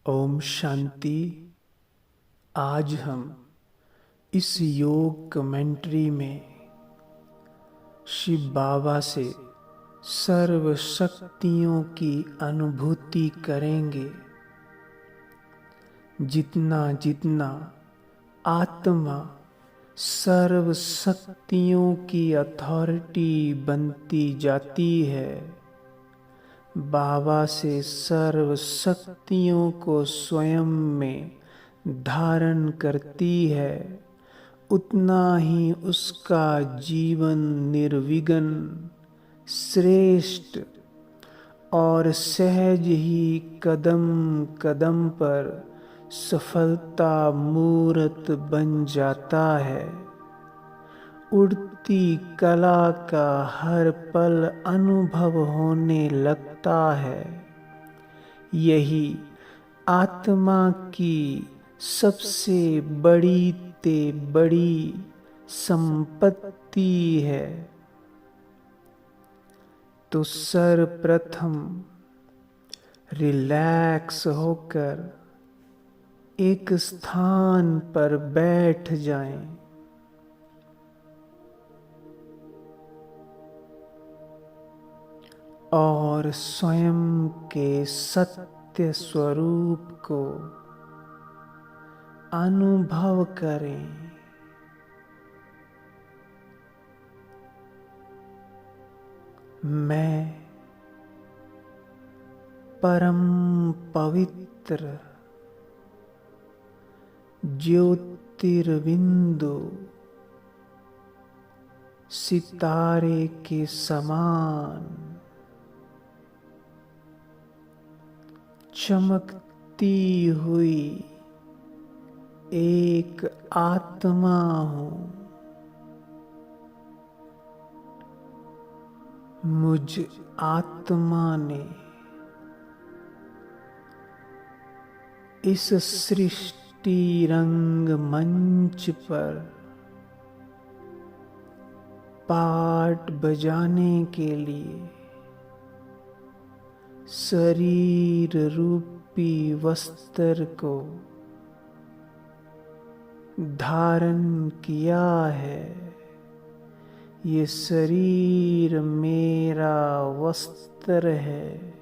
ओम शांति। आज हम इस योग कमेंट्री में शिव बाबा से सर्व शक्तियों की अनुभूति करेंगे। जितना जितना आत्मा सर्व शक्तियों की अथॉरिटी बनती जाती है, बाबा से सर्व शक्तियों को स्वयं में धारण करती है, उतना ही उसका जीवन निर्विघ्न, श्रेष्ठ और सहज ही कदम कदम पर सफलता मूर्त बन जाता है। उड़ती कला का हर पल अनुभव होने लगता है। यही आत्मा की सबसे बड़ी ते बड़ी संपत्ति है। तो सर्वप्रथम रिलैक्स होकर एक स्थान पर बैठ जाएं। और स्वयं के सत्य स्वरूप को अनुभव करें। मैं परम पवित्र ज्योतिर्बिंदु सितारे के समान चमकती हुई एक आत्मा हूँ। मुझ आत्मा ने इस सृष्टि रंग मंच पर पाठ बजाने के लिए शरीर रूपी वस्त्र को धारण किया है। ये शरीर मेरा वस्त्र है।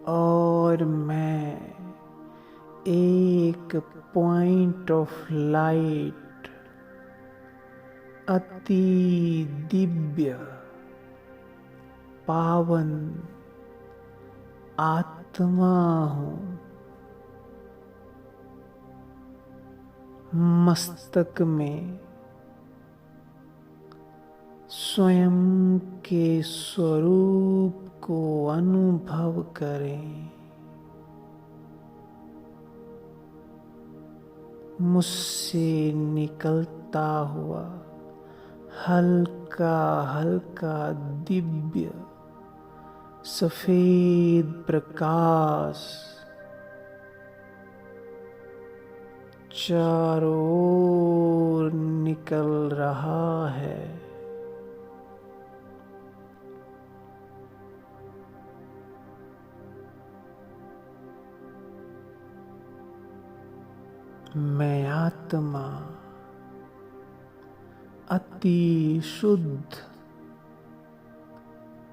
और मैं एक पॉइंट ऑफ लाइट, अति दिव्य पावन आत्मा हूँ। मस्तक में स्वयं के स्वरूप को अनुभव करें। मुझसे निकलता हुआ हल्का हल्का दिव्य सफेद प्रकाश चारों ओर निकल रहा है। मैं आत्मा अति शुद्ध,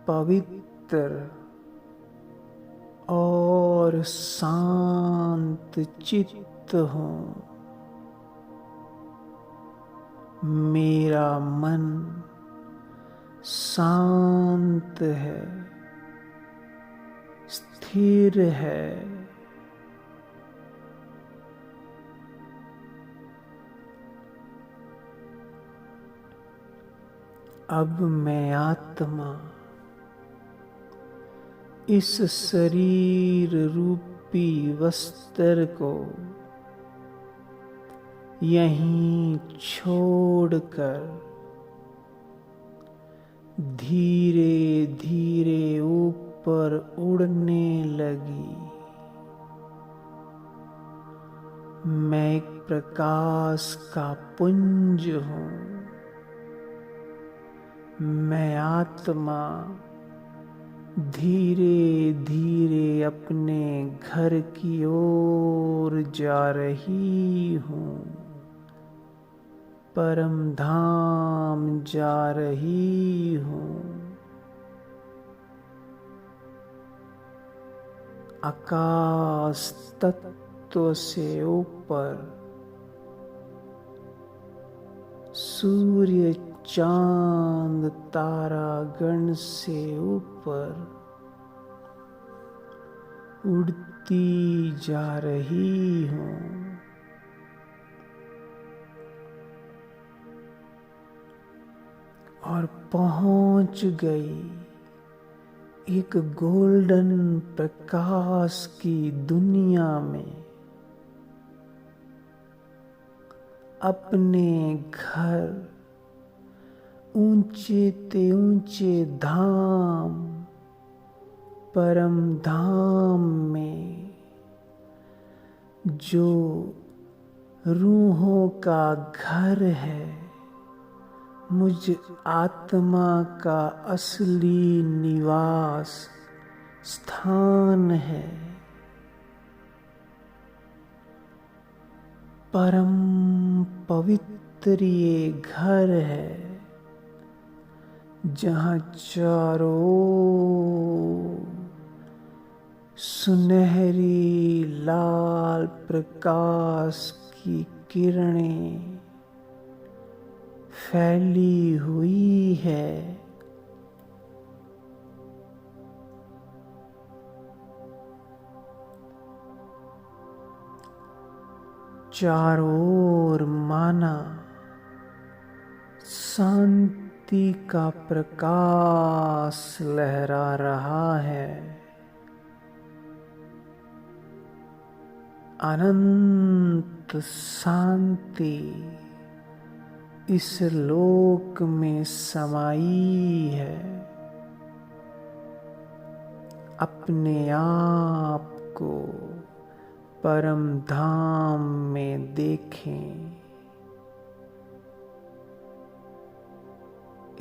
पवित्र और शांत चित्त हूँ। मेरा मन शांत है, स्थिर है। अब मैं आत्मा इस शरीर रूपी वस्त्र को यहीं छोड़कर धीरे धीरे ऊपर उड़ने लगी। मैं एक प्रकाश का पुंज हूँ। मैं आत्मा धीरे धीरे अपने घर की ओर जा रही हूँ, परम धाम जा रही हूँ। आकाश तत्व से ऊपर, सूर्य चांद तारागण से ऊपर उड़ती जा रही हूँ। और पहुंच गई एक गोल्डन प्रकाश की दुनिया में। अपने घर, ऊंचे ते ऊंचे धाम, परम धाम में, जो रूहों का घर है, मुझ आत्मा का असली निवास स्थान है। परम पवित्र ये घर है, जहाँ चारों सुनहरी लाल प्रकाश की किरणें फैली हुई है। चारों ओर माना शांति का प्रकाश लहरा रहा है। अनंत शांति इस लोक में समाई है। अपने आप को परम धाम में देखें।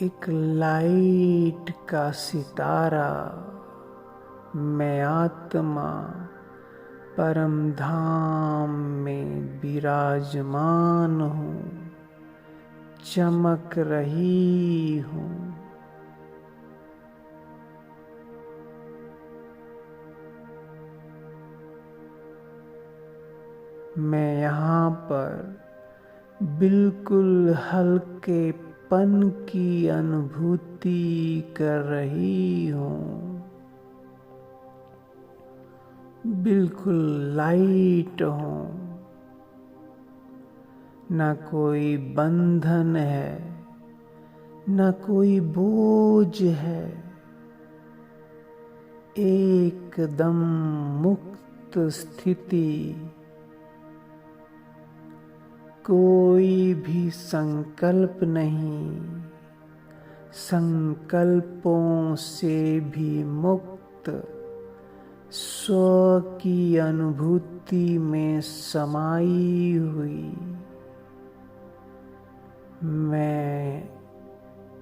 एक लाइट का सितारा, मैं आत्मा परम धाम में विराजमान हूँ, चमक रही हूँ। मैं यहाँ पर बिल्कुल हल्केपन की अनुभूति कर रही हूँ। बिल्कुल लाइट हूँ। न कोई बंधन है, न कोई बोझ है। एकदम मुक्त स्थिति। कोई भी संकल्प नहीं, संकल्पों से भी मुक्त, स्व की अनुभूति में समाई हुई। मैं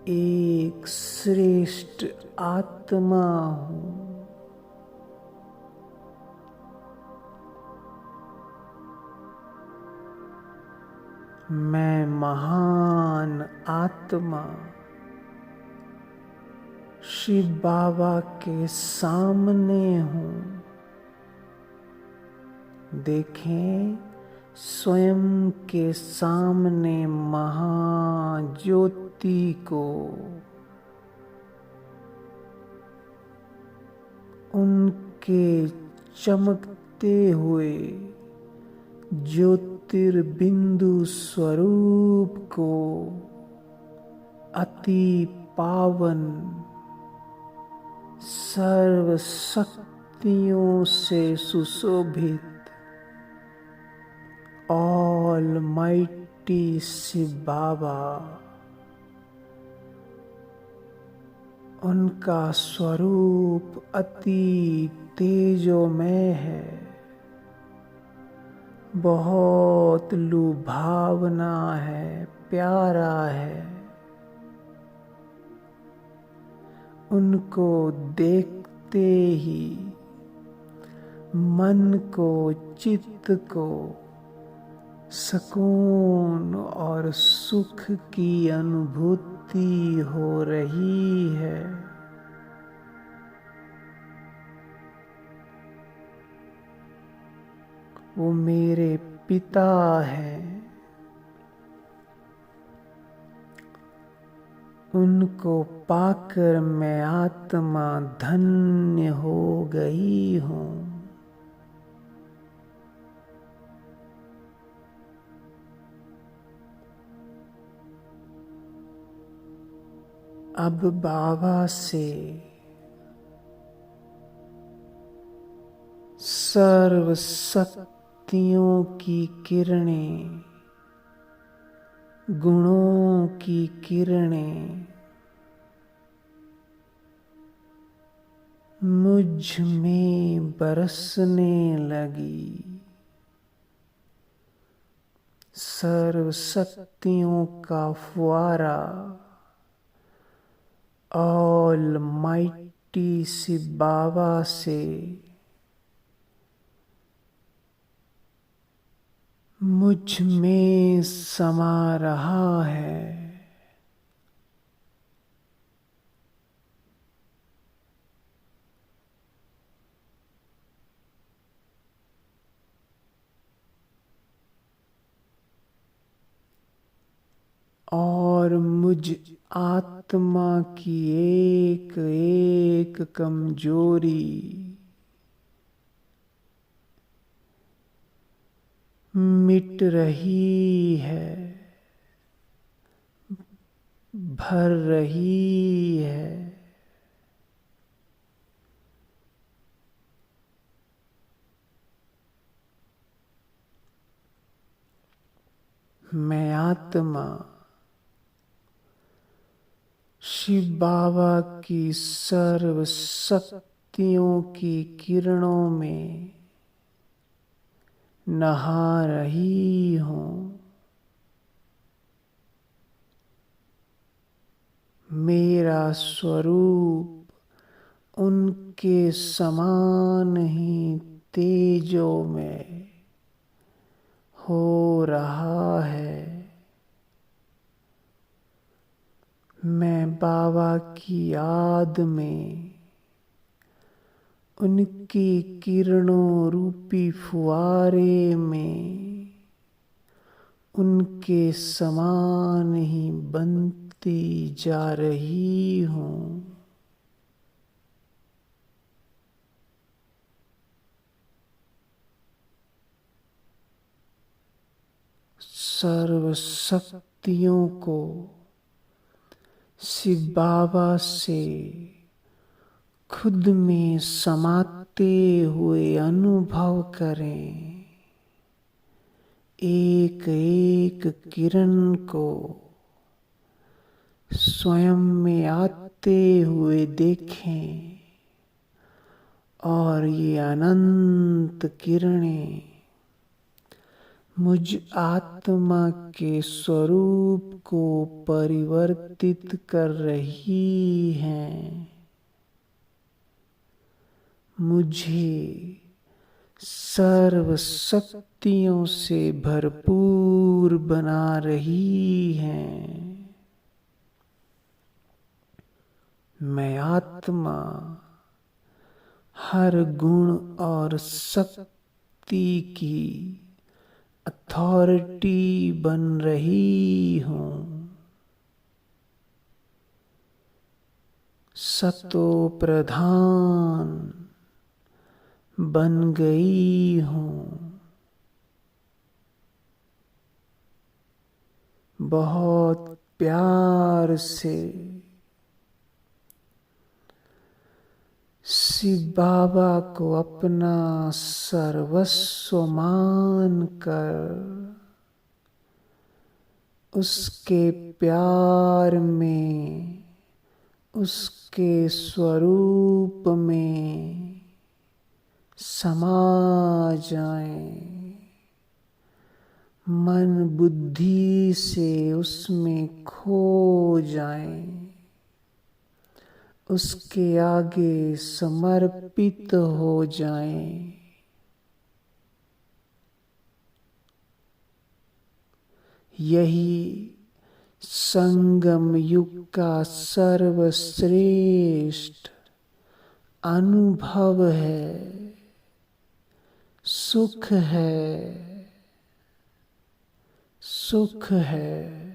एक श्रेष्ठ आत्मा हूँ। मैं महान आत्मा शिव बाबा के सामने हूँ। देखें, स्वयं के सामने महाज्योति को, उनके चमकते हुए ज्योतिर्बिंदु स्वरूप को, अति पावन, सर्व शक्तियों से सुशोभित ऑलमाइटी शिव बाबा, उनका स्वरूप अति तेजोमय है, बहुत लुभावना है, प्यारा है। उनको देखते आते ही मन को, चित्त को सुकून और सुख की अनुभूति हो रही है। वो मेरे पिता हैं, उनको पाकर मैं आत्मा धन्य हो गई हूँ। अब बाबा से सर्व शक्तियों की किरणें, गुणों की किरणें मुझ में बरसने लगी। सर्व शक्तियों का फुआरा ऑल माइटी शिव बाबा से मुझ में समा रहा है। और मुझ आत्मा की एक एक कमजोरी मिट रही है, भर रही है। मैं आत्मा शिव बाबा की सर्व शक्तियों की किरणों में नहा रही हूँ। मेरा स्वरूप उनके समान ही तेजो में हो रहा है। मैं बाबा की याद में उनकी किरणों रूपी फुआरे में उनके समान ही बनती जा रही हूँ। सर्व शक्तियों को शिव बाबा से खुद में समाते हुए अनुभव करें। एक एक किरण को स्वयं में आते हुए देखें और ये अनंत किरणें मुझ आत्मा के स्वरूप को परिवर्तित कर रही हैं। मुझे सर्व शक्तियों से भरपूर बना रही हैं। मैं आत्मा हर गुण और शक्ति की अथॉरिटी बन रही हूँ। सतो प्रधान बन गई हूँ। बहुत प्यार से शिव बाबा को अपना सर्वस्व मान कर उसके प्यार में, उसके स्वरूप में समा जाएं। मन बुद्धि से उसमें खो जाएं। उसके आगे समर्पित हो जाएं। यही संगम युग का सर्वश्रेष्ठ अनुभव है, सुख है, सुख है।